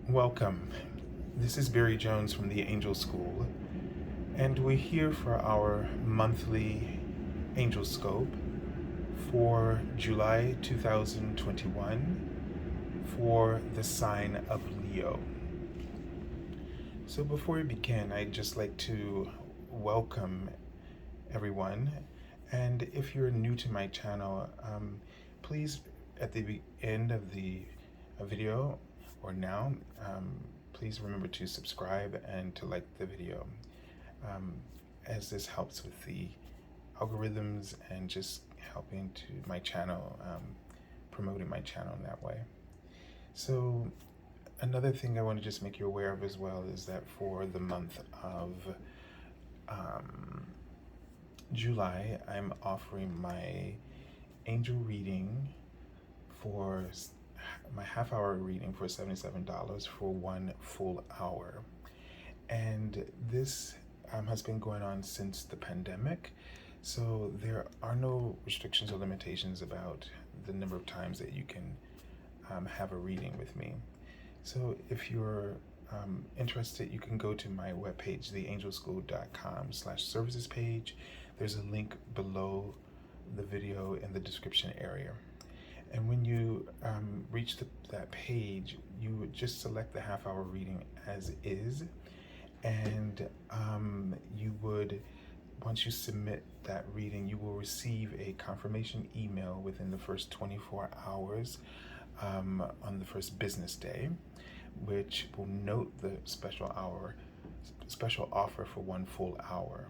Welcome. This is Barry Jones from the Angel School, and we're here for our monthly Angelscope for July 2021 for the sign of Leo. So before we begin, I'd just like to welcome everyone. And if you're new to my channel, please, at the end of the video or now, please remember to subscribe and to like the video, as this helps with the algorithms and just helping to my channel, promoting my channel in that way. So another thing I want to just make you aware of as well is that for the month of July, I'm offering my angel reading for my half-hour reading for $77 for 1 full hour. And this has been going on since the pandemic, so there are no restrictions or limitations about the number of times that you can have a reading with me. So if you're interested, you can go to my webpage, theangelschool.com/services page. There's a link below the video in the description area. And when you reach that page, you would just select the half-hour reading as is, and you would, once you submit that reading, you will receive a confirmation email within the first 24 hours on the first business day, which will note the special offer for 1 full hour.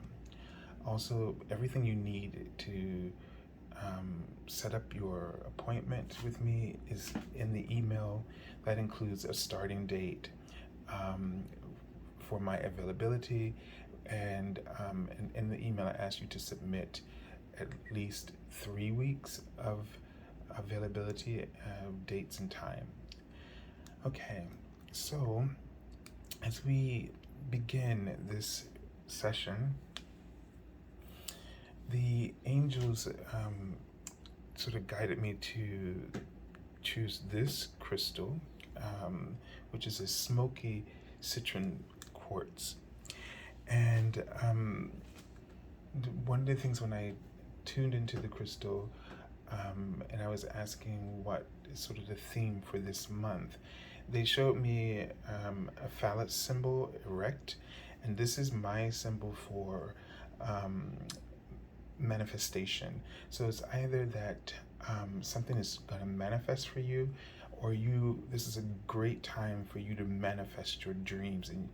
Also, everything you need to set up your appointment with me is in the email. That includes a starting date for my availability, and in the email I ask you to submit at least 3 weeks of availability, dates and time. Okay, so as we begin this session, the angels sort of guided me to choose this crystal, which is a smoky citron quartz. And one of the things when I tuned into the crystal, and I was asking what is sort of the theme for this month, they showed me a phallus symbol erect, and this is my symbol for manifestation. So it's either that something is going to manifest for you, or this is a great time for you to manifest your dreams and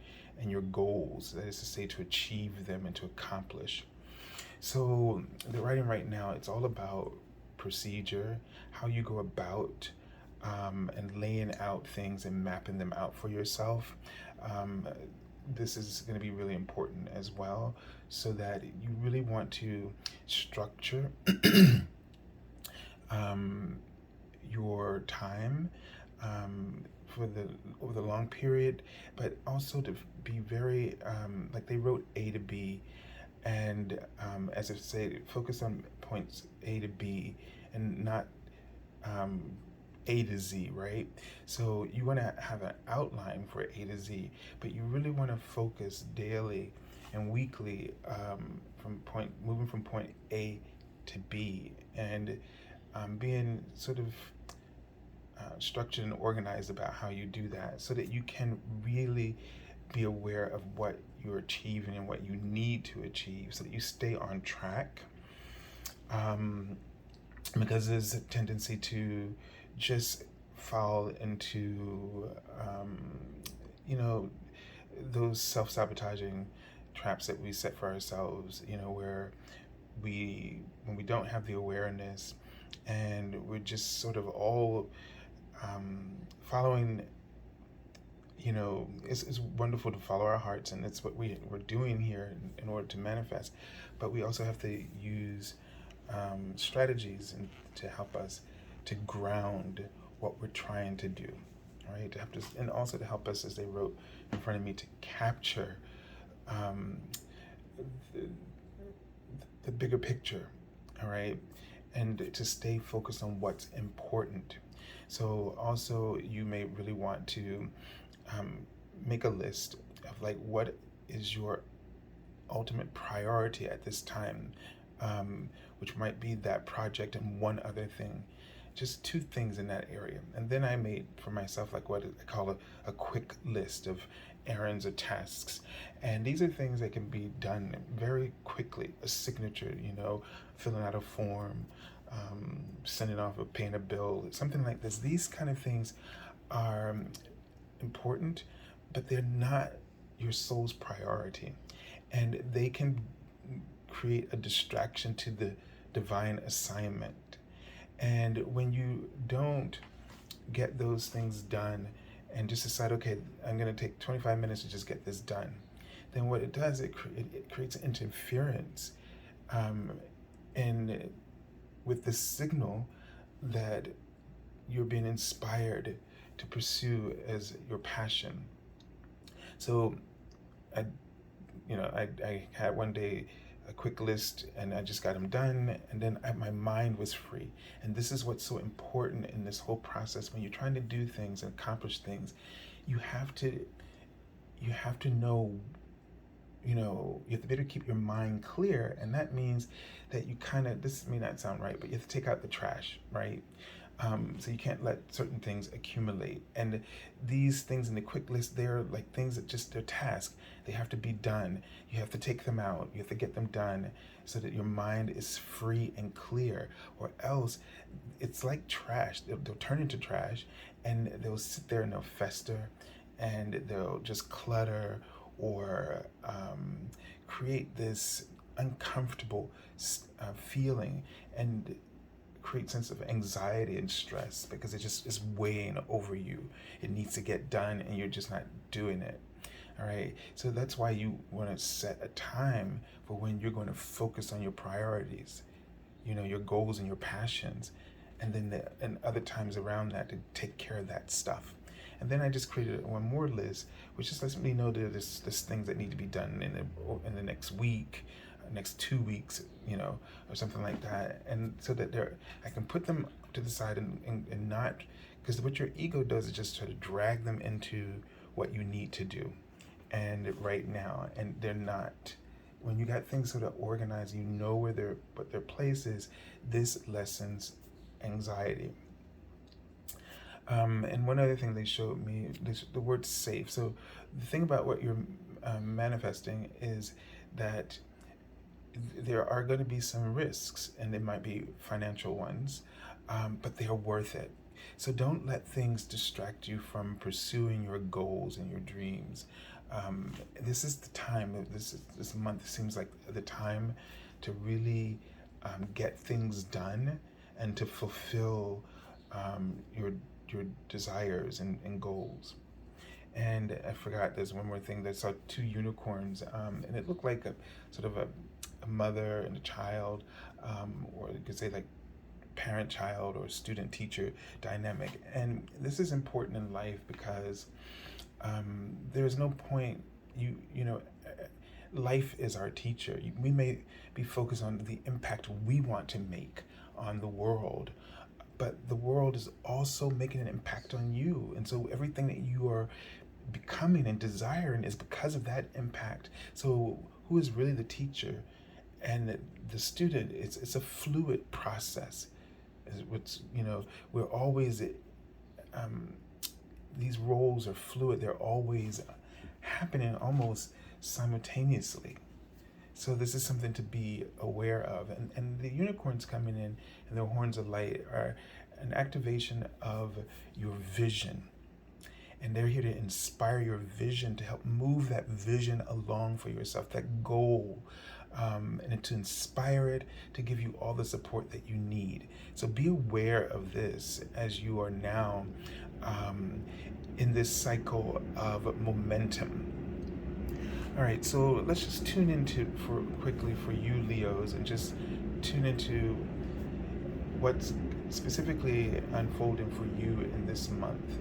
your goals, that is to say, to achieve them and to accomplish. So the writing right now, it's all about procedure, how you go about and laying out things and mapping them out for yourself. This is going to be really important as well, so that you really want to structure your time over the long period, but also to be very like they wrote A to B, and as I say, focus on points A to B and not A to Z, right? So you want to have an outline for A to Z, but you really want to focus daily and weekly moving from point A to B, and being sort of structured and organized about how you do that, so that you can really be aware of what you're achieving and what you need to achieve, so that you stay on track. Because there's a tendency to just fall into those self-sabotaging traps that we set for ourselves, where when we don't have the awareness, and we're just sort of all following, it's wonderful to follow our hearts, and it's what we're doing here in order to manifest, but we also have to use strategies to help us to ground what we're trying to do, right? And also to help us, as they wrote in front of me, to capture the bigger picture, all right? And to stay focused on what's important. So also you may really want to make a list of like what is your ultimate priority at this time, which might be that project and one other thing, just two things in that area. And then I made for myself like what I call a quick list of errands or tasks. And these are things that can be done very quickly. A signature, filling out a form, sending off paying a bill, something like this. These kind of things are important, but they're not your soul's priority. And they can create a distraction to the divine assignment. And when you don't get those things done and just decide, okay, I'm going to take 25 minutes to just get this done, then what it does, it creates interference and with the signal that you're being inspired to pursue as your passion. So I had one day a quick list and I just got them done, and then my mind was free. And this is what's so important in this whole process. When you're trying to do things and accomplish things, you have to know, you have to be able to keep your mind clear. And that means that you this may not sound right, but you have to take out the trash, right? So you can't let certain things accumulate. And these things in the quick list, they're like things that they're tasks. They have to be done. You have to take them out. You have to get them done so that your mind is free and clear, or else it's like trash. They'll turn into trash, and they'll sit there and they'll fester, and they'll just clutter or create this uncomfortable feeling and create sense of anxiety and stress because it just is weighing over you. It needs to get done and you're just not doing it. All right. So that's why you want to set a time for when you're going to focus on your priorities, your goals and your passions, and then and other times around that to take care of that stuff. And then I just created one more list, which just lets me know that there's things that need to be done in the next week, next 2 weeks, or something like that. And so that I can put them to the side and not, because what your ego does is just try to drag them into what you need to do and right now. And they're not. When you got things sort of organized, what their place is, this lessens anxiety. And one other thing they showed me, the word safe. So the thing about what you're manifesting is that there are going to be some risks, and they might be financial ones, but they are worth it. So don't let things distract you from pursuing your goals and your dreams. This is the time, this month seems like the time to really get things done and to fulfill your desires and goals. And I forgot, there's one more thing. I saw 2 unicorns, and it looked like a sort of a mother and a child, or you could say like parent-child or student-teacher dynamic. And this is important in life because there's no point, life is our teacher. We may be focused on the impact we want to make on the world, but the world is also making an impact on you. And so everything that you are becoming and desiring is because of that impact. So who is really the teacher? And the student, it's a fluid process. We're always, these roles are fluid. They're always happening almost simultaneously. So this is something to be aware of. And the unicorns coming in and their horns of light are an activation of your vision. And they're here to inspire your vision, to help move that vision along for yourself, that goal, and to inspire it, to give you all the support that you need. So be aware of this as you are now in this cycle of momentum. All right, so let's just tune into quickly for you Leos, and just tune into what's specifically unfolding for you in this month.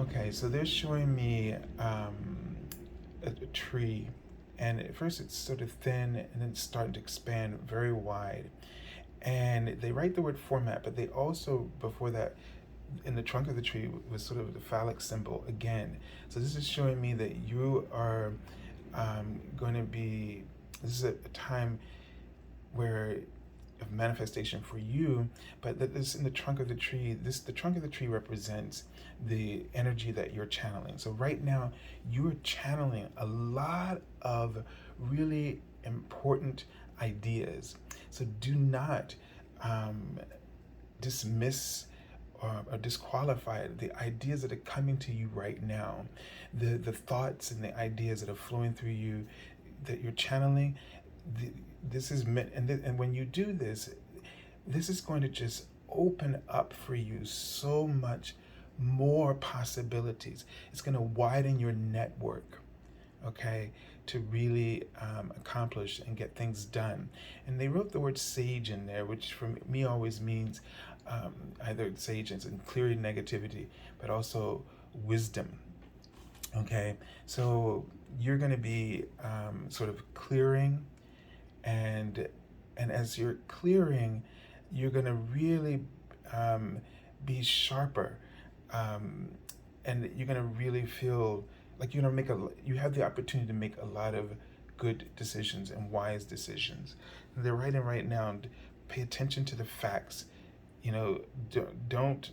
Okay, so they're showing me a tree, and at first it's sort of thin and then it's starting to expand very wide. And they write the word format, but they also, before that, in the trunk of the tree was sort of the phallic symbol again. So this is showing me that you are going to be, this is a time where of manifestation for you, but that this in the trunk of the tree, the trunk of the tree represents the energy that you're channeling. So right now you're channeling a lot of really important ideas. So do not dismiss or disqualify the ideas that are coming to you right now, the thoughts and the ideas that are flowing through you that you're channeling. This is meant, and when you do this, this is going to just open up for you so much more possibilities. It's going to widen your network, okay, to really accomplish and get things done. And they wrote the word sage in there, which for me always means either sage as in clearing negativity, but also wisdom. Okay, so you're going to be sort of clearing, and as you're clearing, you're going to really be sharper, and you're going to really feel like you're going to you have the opportunity to make a lot of good decisions and wise decisions. And they're writing right now, pay attention to the facts. Don't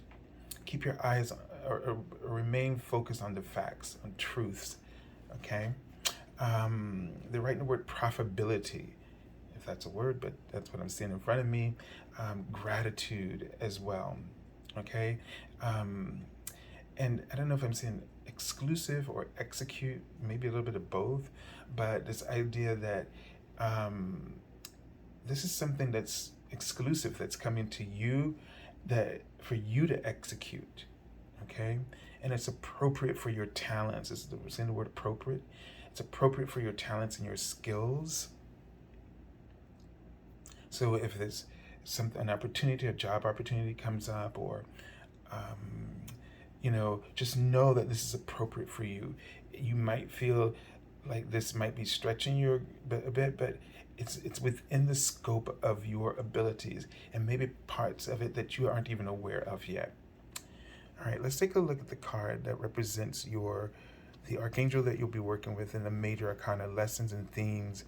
keep your eyes or remain focused on the facts, on truths. Okay, they're writing the word profitability, if that's a word, but that's what I'm seeing in front of me. Gratitude as well. Okay, and I don't know if I'm saying exclusive or execute, maybe a little bit of both, but this idea that this is something that's exclusive, that's coming to you, that for you to execute. Okay, and it's appropriate for your talents. We're saying the word appropriate. It's appropriate for your talents and your skills. So if there's an opportunity, a job opportunity comes up, or just know that this is appropriate for you. You might feel like this might be stretching you a bit, but it's within the scope of your abilities, and maybe parts of it that you aren't even aware of yet. All right, let's take a look at the card that represents the archangel that you'll be working with in the Major Arcana, lessons and themes,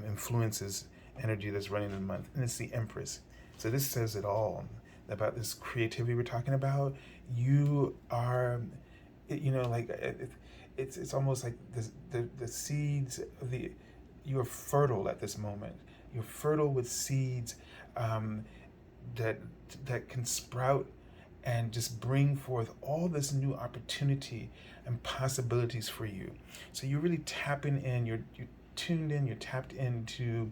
influences, energy that's running in the month. And it's the Empress. So this says it all about this creativity we're talking about. You are, it's almost like the seeds of you are fertile at this moment. You're fertile with seeds that can sprout and just bring forth all this new opportunity and possibilities for you. So you're really tapping in, you're tuned in, you're tapped into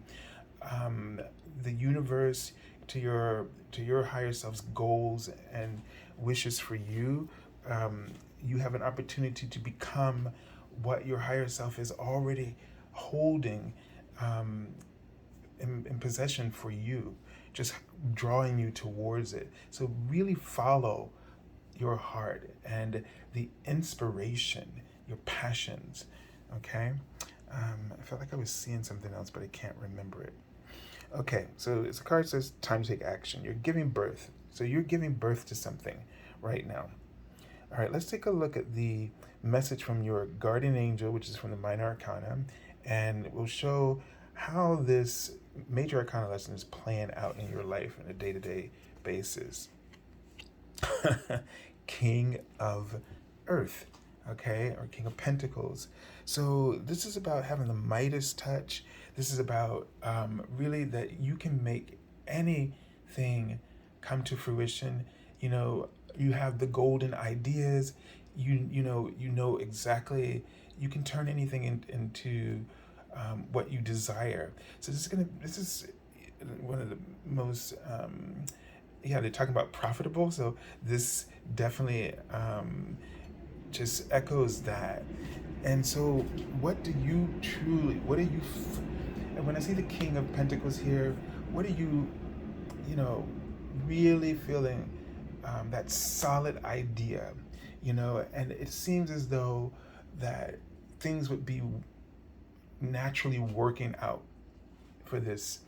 the universe, to your higher self's goals and wishes for you. You have an opportunity to become what your higher self is already holding in possession for you, just drawing you towards it. So really follow your heart and the inspiration, your passions. Okay, I felt like I was seeing something else, but I can't remember it. Okay, so the card says time to take action. You're giving birth. So you're giving birth to something right now. All right, let's take a look at the message from your guardian angel, which is from the Minor Arcana, and we'll show how this Major Arcana lesson is playing out in your life on a day-to-day basis. King of Earth, okay, or King of Pentacles. So this is about having the Midas touch. This is about really that you can make anything come to fruition. You have the golden ideas. You know exactly. You can turn anything into what you desire. So this is one of the most they're talking about profitable. So this definitely just echoes that. And so what are you and when I see the King of Pentacles here, what are you really feeling? That solid idea, and it seems as though that things would be naturally working out for this.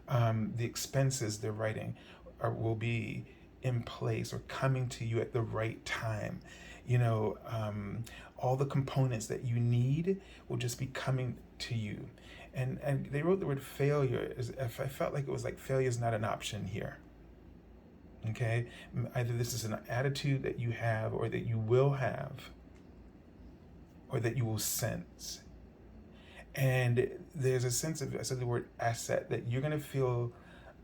The expenses they're writing will be in place or coming to you at the right time. All the components that you need will just be coming to you. And they wrote the word failure. I felt like it was like failure is not an option here. Okay? Either this is an attitude that you have or that you will have or that you will sense. And there's a sense of, I said the word asset, that you're going to feel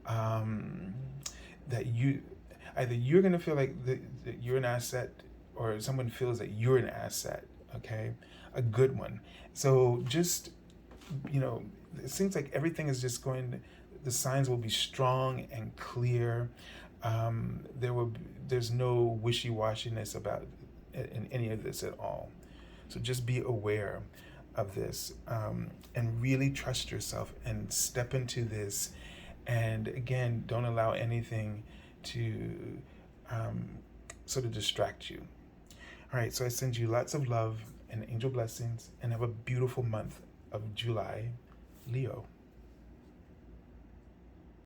that you're going to feel like that you're an asset, or someone feels that you're an asset, okay? A good one. So just, it seems like everything is just the signs will be strong and clear. There's no wishy-washiness about in any of this at all. So just be aware of this, and really trust yourself and step into this. And again, don't allow anything to sort of distract you. All right, so I send you lots of love and angel blessings, and have a beautiful month of July, Leo.